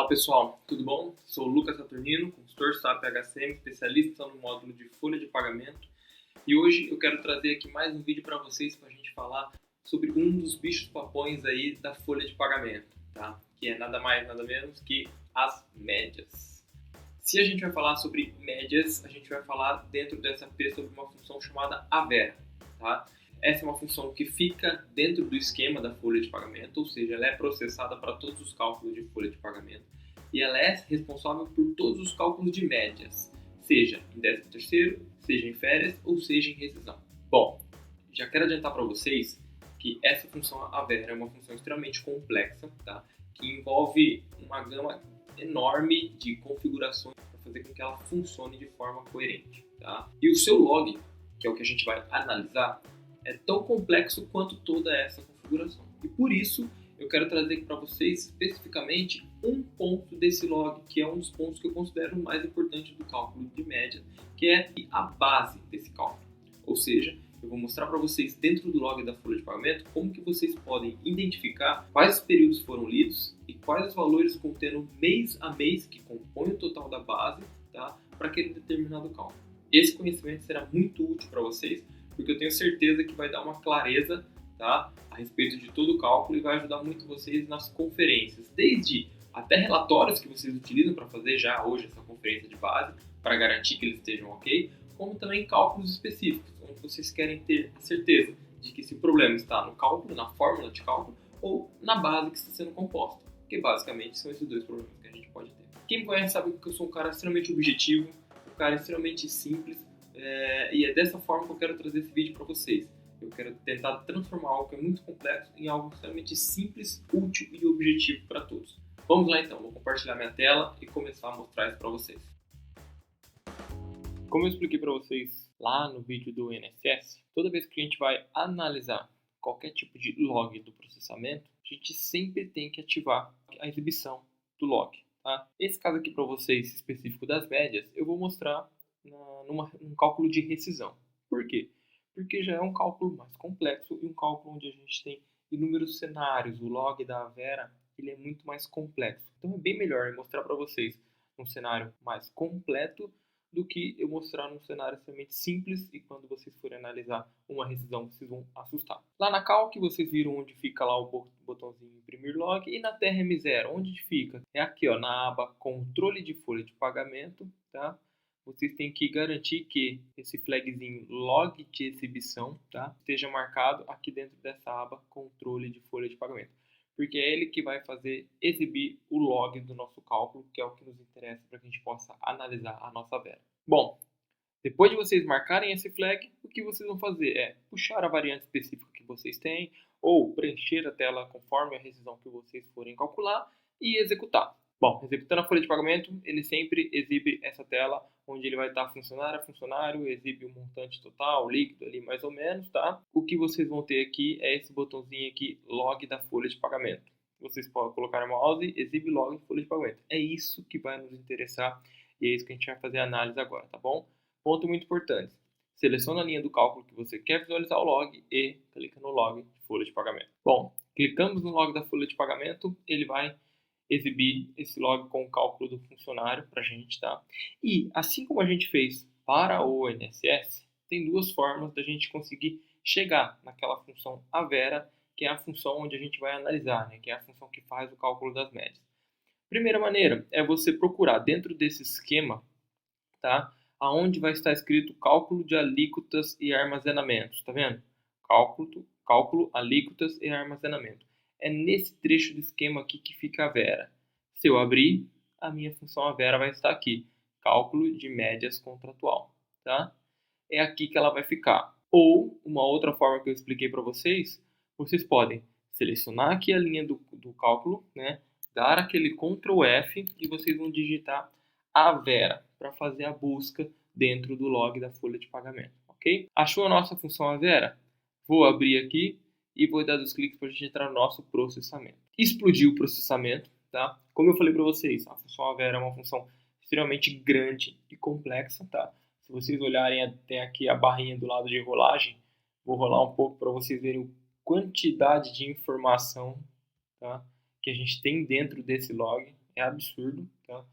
Fala pessoal, tudo bom? Sou o Lucas Saturnino, consultor SAP HCM, especialista no módulo de folha de pagamento. E hoje eu quero trazer aqui mais um vídeo para vocês para a gente falar sobre um dos bichos papões aí da folha de pagamento, tá? Que é nada mais, nada menos que as médias. Se a gente vai falar sobre médias, a gente vai falar dentro dessa P sobre uma função chamada Avera, tá? Essa é uma função que fica dentro do esquema da folha de pagamento, ou seja, ela é processada para todos os cálculos de folha de pagamento e ela é responsável por todos os cálculos de médias, seja em 13º, seja em férias ou seja em rescisão. Bom, já quero adiantar para vocês que essa função Avera é uma função extremamente complexa, tá? Que envolve uma gama enorme de configurações para fazer com que ela funcione de forma coerente, tá? E o seu log, que é o que a gente vai analisar, é tão complexo quanto toda essa configuração. E por isso eu quero trazer para vocês especificamente um ponto desse log, que é um dos pontos que eu considero o mais importante do cálculo de média, que é a base desse cálculo. Ou seja, eu vou mostrar para vocês dentro do log da folha de pagamento como que vocês podem identificar quais períodos foram lidos e quais os valores contendo mês a mês que compõem o total da base, tá, para aquele determinado cálculo. Esse conhecimento será muito útil para vocês, porque eu tenho certeza que vai dar uma clareza, tá, a respeito de todo o cálculo e vai ajudar muito vocês nas conferências, desde até relatórios que vocês utilizam para fazer já hoje essa conferência de base, para garantir que eles estejam ok, como também cálculos específicos, onde vocês querem ter a certeza de que esse problema está no cálculo, na fórmula de cálculo, ou na base que está sendo composta, que basicamente são esses dois problemas que a gente pode ter. Quem me conhece sabe que eu sou um cara extremamente objetivo, um cara extremamente simples, e é dessa forma que eu quero trazer esse vídeo para vocês. Eu quero tentar transformar algo que é muito complexo em algo extremamente simples, útil e objetivo para todos. Vamos lá então, vou compartilhar minha tela e começar a mostrar isso para vocês. Como eu expliquei para vocês lá no vídeo do INSS, toda vez que a gente vai analisar qualquer tipo de log do processamento, a gente sempre tem que ativar a exibição do log. Tá? Esse caso aqui para vocês, específico das médias, eu vou mostrar num cálculo de rescisão. Por quê? Porque já é um cálculo mais complexo e um cálculo onde a gente tem inúmeros cenários. O log da Avera ele é muito mais complexo. Então é bem melhor eu mostrar para vocês um cenário mais completo do que eu mostrar num cenário extremamente simples e quando vocês forem analisar uma rescisão vocês vão assustar. Lá na Calc vocês viram onde fica lá o botãozinho imprimir log e na TRM0 onde fica? É aqui ó, na aba controle de folha de pagamento, tá? Vocês têm que garantir que esse flagzinho log de exibição, tá, esteja marcado aqui dentro dessa aba controle de folha de pagamento. Porque é ele que vai fazer exibir o log do nosso cálculo, que é o que nos interessa para que a gente possa analisar a nossa Avera. Bom, depois de vocês marcarem esse flag, o que vocês vão fazer é puxar a variante específica que vocês têm ou preencher a tela conforme a rescisão que vocês forem calcular e executar. Bom, executando a folha de pagamento, ele sempre exibe essa tela onde ele vai estar funcionário a funcionário, exibe o montante total, líquido ali mais ou menos, tá? O que vocês vão ter aqui é esse botãozinho aqui, log da folha de pagamento. Vocês podem colocar no mouse, exibe log de folha de pagamento. É isso que vai nos interessar e é isso que a gente vai fazer a análise agora, tá bom? Ponto muito importante. Seleciona a linha do cálculo que você quer visualizar o log e clica no log de folha de pagamento. Bom, clicamos no log da folha de pagamento, ele vai exibir esse log com o cálculo do funcionário para a gente, tá? E assim como a gente fez para o INSS, tem duas formas da gente conseguir chegar naquela função Avera, que é a função onde a gente vai analisar, né? Que é a função que faz o cálculo das médias. Primeira maneira é você procurar dentro desse esquema, tá? Aonde vai estar escrito cálculo de alíquotas e armazenamentos, tá vendo? Cálculo, alíquotas e armazenamento. É nesse trecho do esquema aqui que fica a Avera. Se eu abrir, a minha função Avera vai estar aqui, cálculo de médias contratual, tá? É aqui que ela vai ficar. Ou, uma outra forma que eu expliquei para vocês, vocês podem selecionar aqui a linha do cálculo, né? Dar aquele Ctrl F e vocês vão digitar Avera para fazer a busca dentro do log da folha de pagamento, ok? Achou a nossa função Avera? Vou abrir aqui e vou dar os cliques para a gente entrar no nosso processamento. Explodiu o processamento, tá? Como eu falei para vocês, a função Avera é uma função extremamente grande e complexa, tá? Se vocês olharem até aqui a barrinha do lado de rolagem, vou rolar um pouco para vocês verem a quantidade de informação, tá, que a gente tem dentro desse log. É absurdo, tá?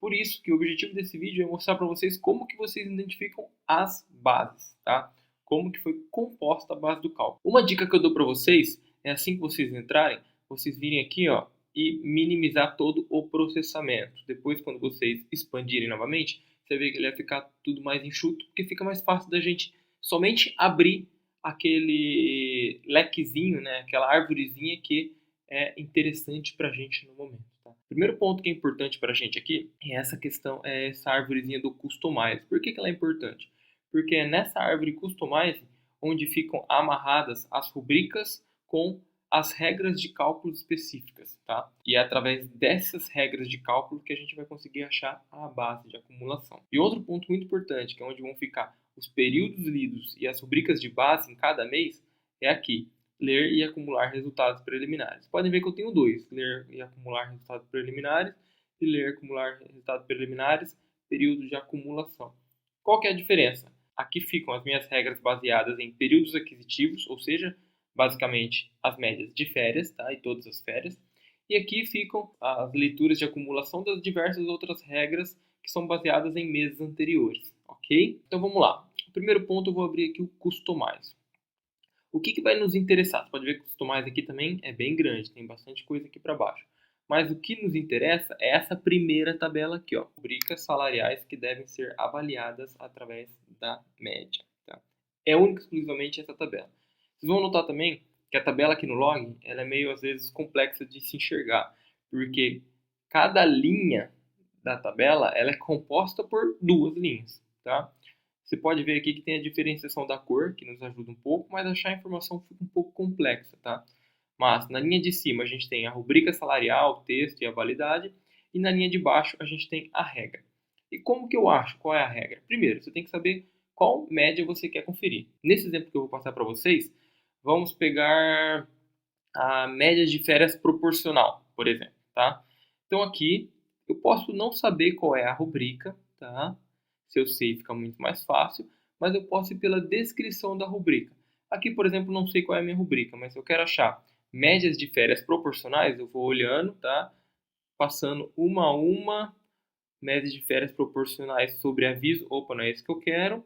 Por isso que o objetivo desse vídeo é mostrar para vocês como que vocês identificam as bases, tá? Como que foi composta a base do cálculo. Uma dica que eu dou para vocês é assim que vocês entrarem, vocês virem aqui, ó, e minimizar todo o processamento. Depois, quando vocês expandirem novamente, você vê que ele vai ficar tudo mais enxuto, porque fica mais fácil da gente somente abrir aquele lequezinho, né, aquela arvorezinha que é interessante para a gente no momento. Tá? O primeiro ponto que é importante para a gente aqui é essa questão, é essa arvorezinha do Customize. Por que ela é importante? Porque é nessa árvore Customize onde ficam amarradas as rubricas com as regras de cálculo específicas, tá? E é através dessas regras de cálculo que a gente vai conseguir achar a base de acumulação. E outro ponto muito importante, que é onde vão ficar os períodos lidos e as rubricas de base em cada mês, é aqui, ler e acumular resultados preliminares. Podem ver que eu tenho dois, ler e acumular resultados preliminares e ler e acumular resultados preliminares, período de acumulação. Qual que é a diferença? Aqui ficam as minhas regras baseadas em períodos aquisitivos, ou seja, basicamente as médias de férias, tá? E todas as férias. E aqui ficam as leituras de acumulação das diversas outras regras que são baseadas em meses anteriores, ok? Então vamos lá. O primeiro ponto eu vou abrir aqui o Customize. O que vai nos interessar? Você pode ver que o Customize aqui também é bem grande, tem bastante coisa aqui para baixo. Mas o que nos interessa é essa primeira tabela aqui, ó, rubricas salariais que devem ser avaliadas através da média. Tá? É única e exclusivamente essa tabela. Vocês vão notar também que a tabela aqui no log ela é meio, às vezes, complexa de se enxergar, porque cada linha da tabela ela é composta por duas linhas. Tá? Você pode ver aqui que tem a diferenciação da cor, que nos ajuda um pouco, mas achar a informação fica um pouco complexa. Tá? Mas na linha de cima a gente tem a rubrica salarial, o texto e a validade, e na linha de baixo a gente tem a regra. E como que eu acho qual é a regra? Primeiro, você tem que saber qual média você quer conferir. Nesse exemplo que eu vou passar para vocês, vamos pegar a média de férias proporcional, por exemplo, tá? Então aqui eu posso não saber qual é a rubrica, tá? Se eu sei, fica muito mais fácil, mas eu posso ir pela descrição da rubrica. Aqui, por exemplo, não sei qual é a minha rubrica, mas se eu quero achar médias de férias proporcionais, eu vou olhando, tá? Passando uma a uma, médias de férias proporcionais sobre aviso. Opa, não é isso que eu quero.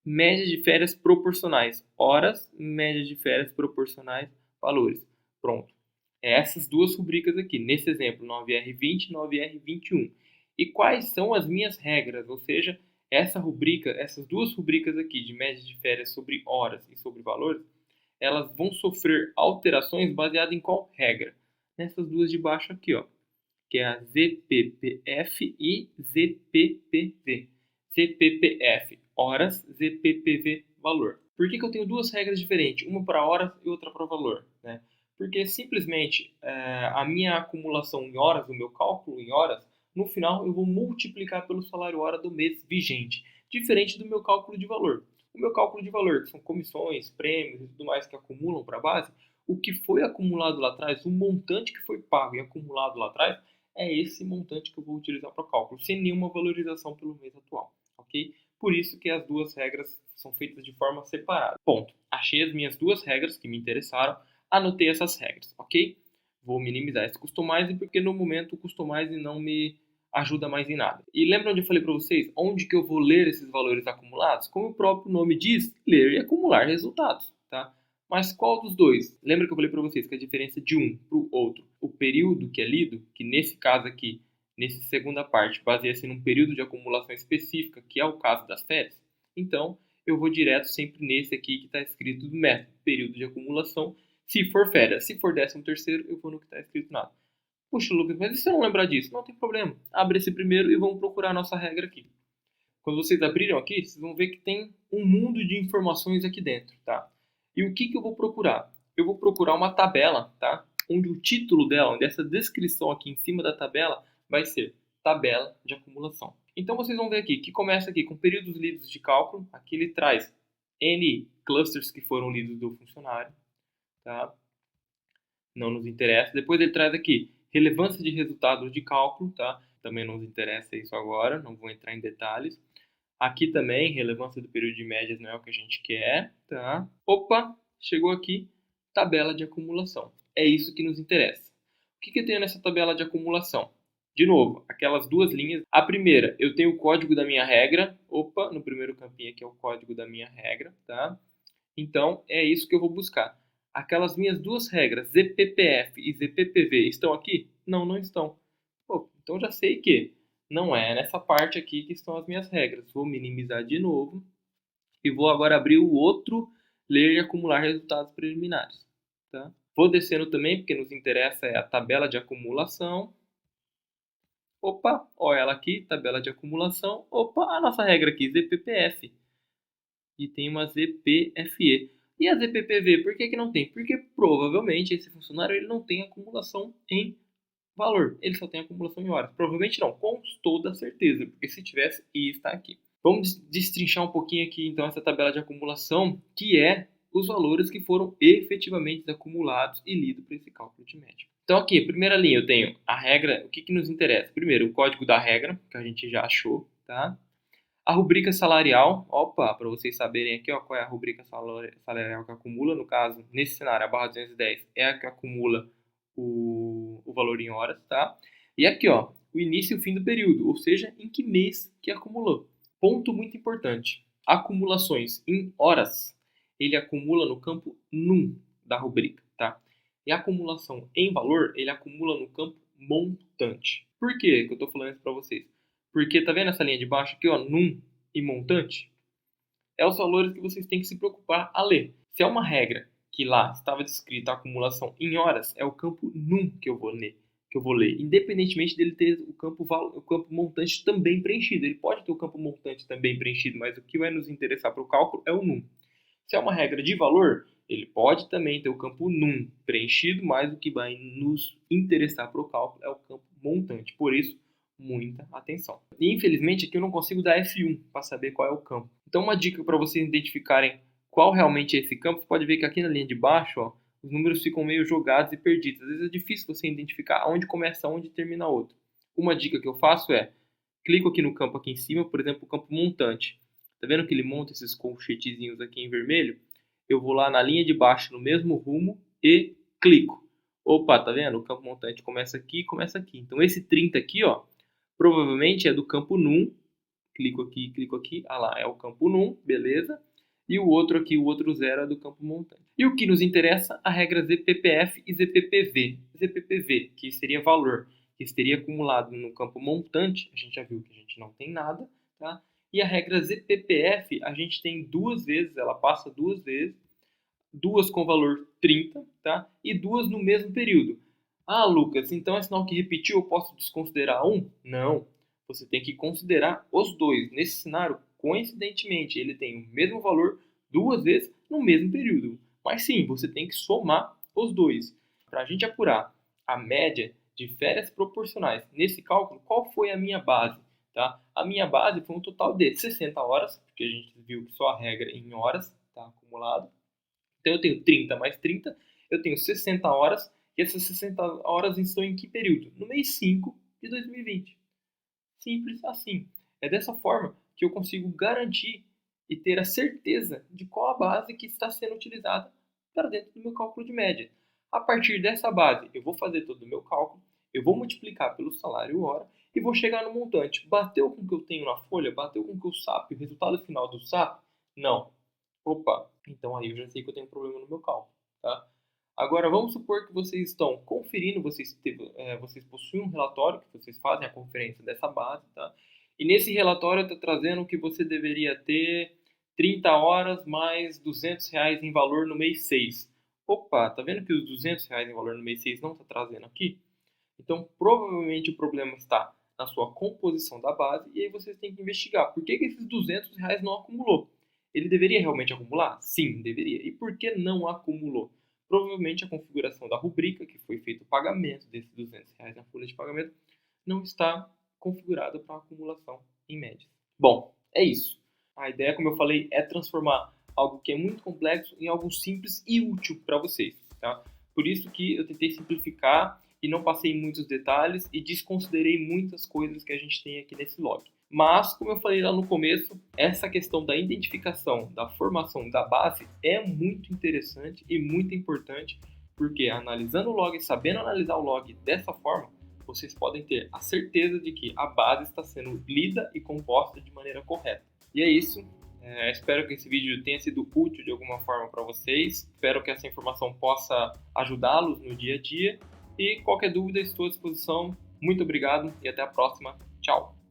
Média de férias proporcionais, horas, média de férias proporcionais, valores. Pronto. É essas duas rubricas aqui, nesse exemplo, 9R20 e 9R21. E quais são as minhas regras? Ou seja, essa rubrica, essas duas rubricas aqui de média de férias sobre horas e sobre valores, elas vão sofrer alterações baseadas em qual regra? Nessas duas de baixo aqui, ó, que é a ZPPF e ZPPV. ZPPF, horas, ZPPV, valor. Por que eu tenho duas regras diferentes, uma para horas e outra para valor? Né? Porque simplesmente a minha acumulação em horas, o meu cálculo em horas, no final eu vou multiplicar pelo salário hora do mês vigente, diferente do meu cálculo de valor. O meu cálculo de valor, que são comissões, prêmios e tudo mais que acumulam para a base, o que foi acumulado lá atrás, o montante que foi pago e acumulado lá atrás, é esse montante que eu vou utilizar para o cálculo, sem nenhuma valorização pelo mês atual, ok? Por isso que as duas regras são feitas de forma separada. Ponto. Achei as minhas duas regras que me interessaram, anotei essas regras, ok? Vou minimizar esse Customize porque no momento o Customize não me ajuda mais em nada. E lembra onde eu falei para vocês? Onde que eu vou ler esses valores acumulados? Como o próprio nome diz, ler e acumular resultados, tá? Mas qual dos dois? Lembra que eu falei para vocês que a diferença de um para o outro, o período que é lido, que nesse caso aqui, nessa segunda parte, baseia-se num período de acumulação específica, que é o caso das férias, então eu vou direto sempre nesse aqui que está escrito do método, período de acumulação, se for férias. Se for 13º, eu vou no que está escrito nada. Puxa, Lucas, mas e se eu não lembrar disso? Não tem problema. Abre esse primeiro e vamos procurar a nossa regra aqui. Quando vocês abriram aqui, vocês vão ver que tem um mundo de informações aqui dentro, tá? E o que eu vou procurar? Eu vou procurar uma tabela, tá? Onde o título dela, onde essa descrição aqui em cima da tabela vai ser tabela de acumulação. Então vocês vão ver aqui que começa aqui com períodos lidos de cálculo. Aqui ele traz N clusters que foram lidos do funcionário, tá? Não nos interessa. Depois ele traz aqui relevância de resultados de cálculo, tá? Também não nos interessa isso agora, não vou entrar em detalhes. Aqui também, relevância do período de médias não é o que a gente quer, tá? Opa, chegou aqui, tabela de acumulação. É isso que nos interessa. O que eu tenho nessa tabela de acumulação? De novo, aquelas duas linhas. A primeira, eu tenho o código da minha regra. Opa, no primeiro campinho aqui é o código da minha regra, tá? Então, é isso que eu vou buscar. Aquelas minhas duas regras, ZPPF e ZPPV, estão aqui? Não, não estão. Pô, então já sei que não é nessa parte aqui que estão as minhas regras. Vou minimizar de novo e vou agora abrir o outro ler e acumular resultados preliminares. Tá? Vou descendo também, porque nos interessa é a tabela de acumulação. Opa, olha ela aqui, tabela de acumulação. Opa, a nossa regra aqui, ZPPF. E tem uma ZPFE. E a ZPPV, por que não tem? Porque provavelmente esse funcionário ele não tem acumulação em valor, ele só tem acumulação em horas. Provavelmente não, com toda certeza, porque se tivesse, ia estar aqui. Vamos destrinchar um pouquinho aqui então essa tabela de acumulação, que é os valores que foram efetivamente acumulados e lidos para esse cálculo de média. Então aqui, primeira linha, eu tenho a regra, o que nos interessa? Primeiro, o código da regra, que a gente já achou, tá? A rubrica salarial, opa, para vocês saberem aqui, ó, qual é a rubrica salarial que acumula, no caso, nesse cenário, a barra 210 é a que acumula o valor em horas, tá? E aqui, ó, o início e o fim do período, ou seja, em que mês que acumulou. Ponto muito importante, acumulações em horas, ele acumula no campo num da rubrica, tá? E a acumulação em valor, ele acumula no campo montante. Por que eu estou falando isso para vocês? Porque tá vendo essa linha de baixo aqui, ó, num e montante? É os valores que vocês têm que se preocupar a ler. Se é uma regra que lá estava descrita a acumulação em horas, é o campo num que eu vou ler, independentemente dele ter o campo montante também preenchido. Ele pode ter o campo montante também preenchido, mas o que vai nos interessar para o cálculo é o num. Se é uma regra de valor, ele pode também ter o campo num preenchido, mas o que vai nos interessar para o cálculo é o campo montante. Por isso, muita atenção. E infelizmente aqui eu não consigo dar F1 para saber qual é o campo. Então uma dica para vocês identificarem qual realmente é esse campo, você pode ver que aqui na linha de baixo, ó, os números ficam meio jogados e perdidos. Às vezes é difícil você identificar onde começa um e termina outro. Uma dica que eu faço é, clico aqui no campo aqui em cima, por exemplo, o campo montante. Tá vendo que ele monta esses colchetezinhos aqui em vermelho? Eu vou lá na linha de baixo, no mesmo rumo, e clico. Opa, tá vendo? O campo montante começa aqui e começa aqui. Então esse 30 aqui, ó, provavelmente é do campo num. Clico aqui. Ah lá, é o campo num, beleza. E o outro aqui, o outro zero, é do campo montante. E o que nos interessa? A regra ZPPF e ZPPV. ZPPV, que seria valor, que estaria acumulado no campo montante. A gente já viu que a gente não tem nada, tá? E a regra ZPPF, a gente tem duas vezes, ela passa duas vezes, duas com valor 30, tá? E duas no mesmo período. Ah, Lucas, então é sinal que repetiu, eu posso desconsiderar um? Não. Você tem que considerar os dois. Nesse cenário, coincidentemente, ele tem o mesmo valor duas vezes no mesmo período. Mas sim, você tem que somar os dois. Para a gente apurar a média de férias proporcionais nesse cálculo, qual foi a minha base? Tá? A minha base foi um total de 60 horas, porque a gente viu que só a regra em horas está acumulado. Então eu tenho 30 mais 30, eu tenho 60 horas, e essas 60 horas estão em que período? No mês 5 de 2020. Simples assim. É dessa forma que eu consigo garantir e ter a certeza de qual a base que está sendo utilizada para dentro do meu cálculo de média. A partir dessa base, eu vou fazer todo o meu cálculo, eu vou multiplicar pelo salário hora e vou chegar no montante. Bateu com o que eu tenho na folha? Bateu com o que o SAP, o resultado final do SAP? Não. Opa, então aí eu já sei que eu tenho um problema no meu cálculo, tá? Agora, vamos supor que vocês estão conferindo, vocês possuem um relatório, que vocês fazem a conferência dessa base, tá? E nesse relatório está trazendo que você deveria ter 30 horas mais R$ 200 em valor no mês 6. Opa, tá vendo que os R$ 200 em valor no mês 6 não está trazendo aqui? Então, provavelmente o problema está na sua composição da base e aí vocês têm que investigar. Por que esses R$ 200 não acumulou? Ele deveria realmente acumular? Sim, deveria. E por que não acumulou? Provavelmente a configuração da rubrica, que foi feito o pagamento desses R$ 200 na folha de pagamento, não está configurada para acumulação em médias. Bom, é isso. A ideia, como eu falei, é transformar algo que é muito complexo em algo simples e útil para vocês. Tá? Por isso que eu tentei simplificar e não passei em muitos detalhes e desconsiderei muitas coisas que a gente tem aqui nesse log. Mas, como eu falei lá no começo, essa questão da identificação, da formação da base é muito interessante e muito importante, porque analisando o log, sabendo analisar o log dessa forma, vocês podem ter a certeza de que a base está sendo lida e composta de maneira correta. E é isso. Espero que esse vídeo tenha sido útil de alguma forma para vocês. Espero que essa informação possa ajudá-los no dia a dia. E qualquer dúvida, estou à disposição. Muito obrigado e até a próxima. Tchau!